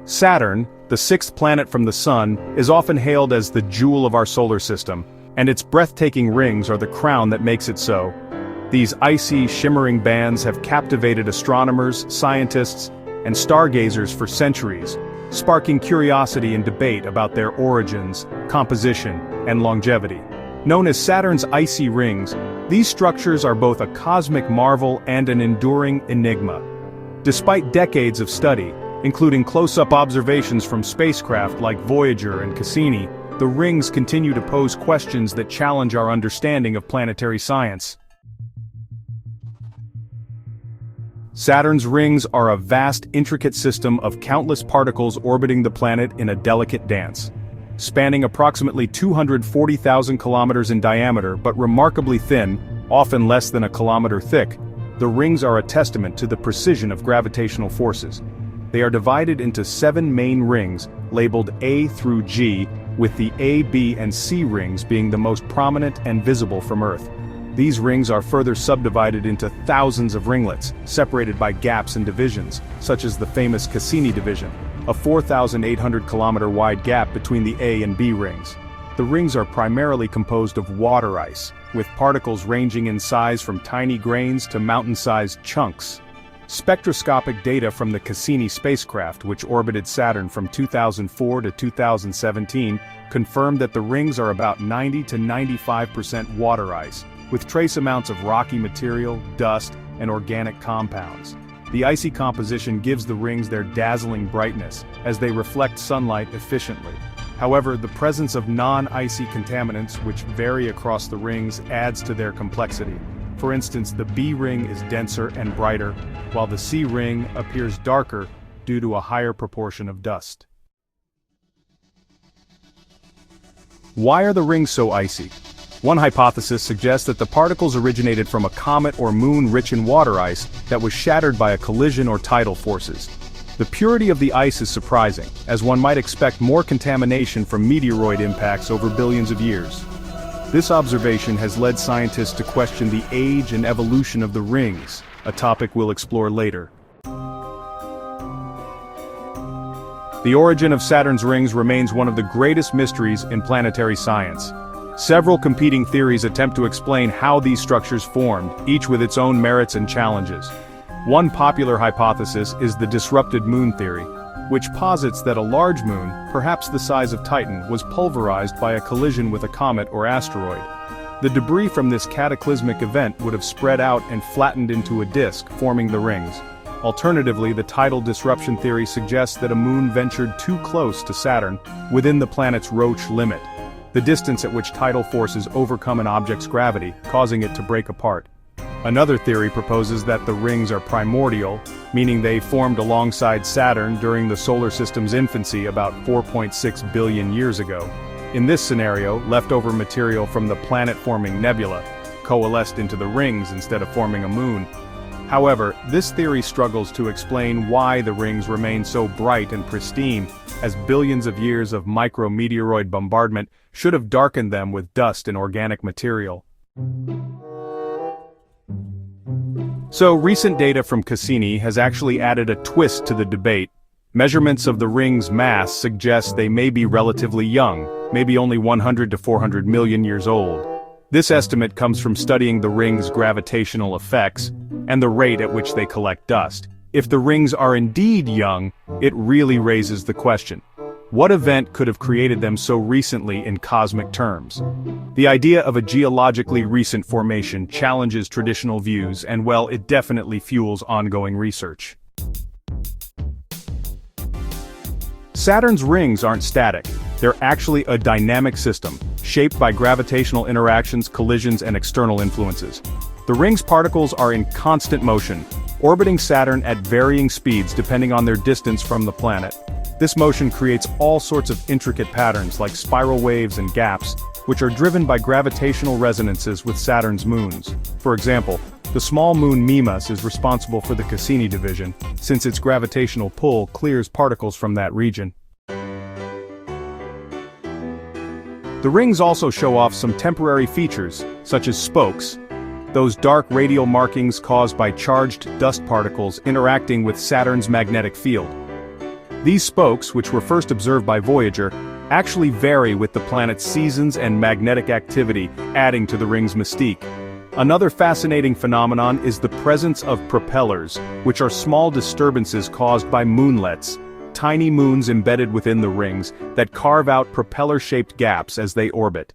Saturn, the sixth planet from the Sun, is often hailed as the jewel of our solar system, and its breathtaking rings are the crown that makes it so. These icy, shimmering bands have captivated astronomers, scientists, and stargazers for centuries, sparking curiosity and debate about their origins, composition, and longevity. Known as Saturn's icy rings, these structures are both a cosmic marvel and an enduring enigma. Despite decades of study, including close-up observations from spacecraft like Voyager and Cassini, the rings continue to pose questions that challenge our understanding of planetary science. Saturn's rings are a vast, intricate system of countless particles orbiting the planet in a delicate dance. Spanning approximately 240,000 kilometers in diameter but remarkably thin, often less than a kilometer thick, the rings are a testament to the precision of gravitational forces. They are divided into 7 main rings, labeled A through G, with the A, B, and C rings being the most prominent and visible from Earth. These rings are further subdivided into thousands of ringlets, separated by gaps and divisions, such as the famous Cassini division, a 4,800-kilometer wide gap between the A and B rings. The rings are primarily composed of water ice, with particles ranging in size from tiny grains to mountain-sized chunks. Spectroscopic data from the Cassini spacecraft, which orbited Saturn from 2004 to 2017, confirmed that the rings are about 90 to 95% water ice, with trace amounts of rocky material, dust, and organic compounds. The icy composition gives the rings their dazzling brightness, as they reflect sunlight efficiently. However, the presence of non-icy contaminants, which vary across the rings, adds to their complexity. For instance, the B ring is denser and brighter, while the C ring appears darker due to a higher proportion of dust. Why are the rings so icy? One hypothesis suggests that the particles originated from a comet or moon rich in water ice that was shattered by a collision or tidal forces. The purity of the ice is surprising, as one might expect more contamination from meteoroid impacts over billions of years. This observation has led scientists to question the age and evolution of the rings, a topic we'll explore later. The origin of Saturn's rings remains one of the greatest mysteries in planetary science. Several competing theories attempt to explain how these structures formed, each with its own merits and challenges. One popular hypothesis is the disrupted moon theory, which posits that a large moon, perhaps the size of Titan, was pulverized by a collision with a comet or asteroid. The debris from this cataclysmic event would have spread out and flattened into a disk, forming the rings. Alternatively, the tidal disruption theory suggests that a moon ventured too close to Saturn, within the planet's Roche limit, the distance at which tidal forces overcome an object's gravity, causing it to break apart. Another theory proposes that the rings are primordial, meaning they formed alongside Saturn during the solar system's infancy about 4.6 billion years ago. In this scenario, leftover material from the planet-forming nebula coalesced into the rings instead of forming a moon. However, this theory struggles to explain why the rings remain so bright and pristine, as billions of years of micrometeoroid bombardment should have darkened them with dust and organic material. So, recent data from Cassini has actually added a twist to the debate. Measurements of the rings' mass suggest they may be relatively young, maybe only 100 to 400 million years old. This estimate comes from studying the rings' gravitational effects and the rate at which they collect dust. If the rings are indeed young, it really raises the question: what event could have created them so recently in cosmic terms? The idea of a geologically recent formation challenges traditional views, and well, it definitely fuels ongoing research. Saturn's rings aren't static. They're actually a dynamic system, shaped by gravitational interactions, collisions, and external influences. The rings' particles are in constant motion, orbiting Saturn at varying speeds depending on their distance from the planet. This motion creates all sorts of intricate patterns like spiral waves and gaps, which are driven by gravitational resonances with Saturn's moons. For example, the small moon Mimas is responsible for the Cassini division, since its gravitational pull clears particles from that region. The rings also show off some temporary features, such as spokes, those dark radial markings caused by charged dust particles interacting with Saturn's magnetic field. These spokes, which were first observed by Voyager, actually vary with the planet's seasons and magnetic activity, adding to the ring's mystique. Another fascinating phenomenon is the presence of propellers, which are small disturbances caused by moonlets, tiny moons embedded within the rings that carve out propeller-shaped gaps as they orbit.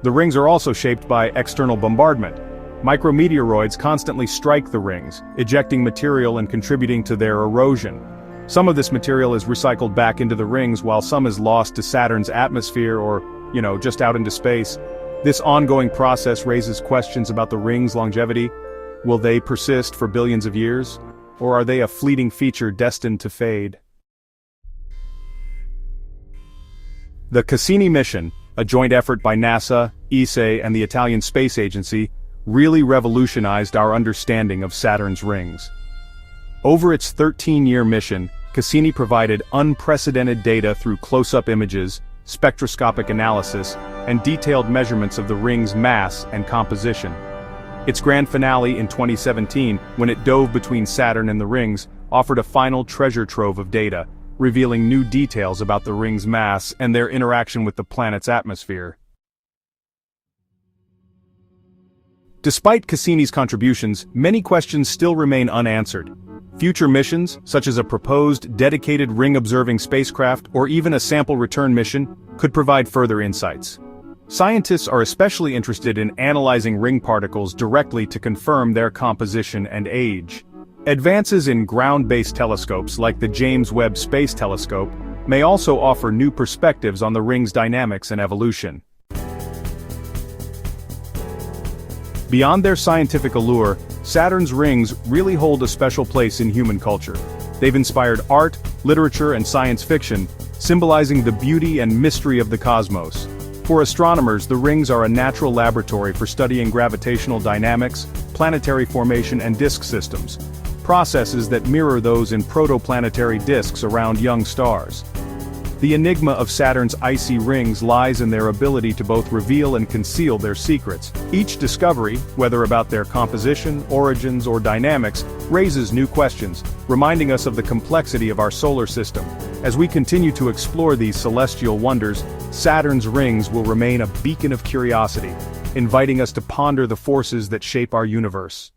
The rings are also shaped by external bombardment. Micrometeoroids constantly strike the rings, ejecting material and contributing to their erosion. Some of this material is recycled back into the rings while some is lost to Saturn's atmosphere or, just out into space. This ongoing process raises questions about the rings' longevity. Will they persist for billions of years? Or are they a fleeting feature destined to fade? The Cassini mission, a joint effort by NASA, ESA, and the Italian Space Agency, really revolutionized our understanding of Saturn's rings. Over its 13-year mission, Cassini provided unprecedented data through close-up images, spectroscopic analysis, and detailed measurements of the ring's mass and composition. Its grand finale in 2017, when it dove between Saturn and the rings, offered a final treasure trove of data, revealing new details about the rings' mass and their interaction with the planet's atmosphere. Despite Cassini's contributions, many questions still remain unanswered. Future missions, such as a proposed dedicated ring-observing spacecraft or even a sample return mission, could provide further insights. Scientists are especially interested in analyzing ring particles directly to confirm their composition and age. Advances in ground-based telescopes like the James Webb Space Telescope may also offer new perspectives on the ring's dynamics and evolution. Beyond their scientific allure, Saturn's rings really hold a special place in human culture. They've inspired art, literature, and science fiction, symbolizing the beauty and mystery of the cosmos. For astronomers, the rings are a natural laboratory for studying gravitational dynamics, planetary formation, and disk systems, processes that mirror those in protoplanetary disks around young stars. The enigma of Saturn's icy rings lies in their ability to both reveal and conceal their secrets. Each discovery, whether about their composition, origins, or dynamics, raises new questions, reminding us of the complexity of our solar system. As we continue to explore these celestial wonders, Saturn's rings will remain a beacon of curiosity, inviting us to ponder the forces that shape our universe.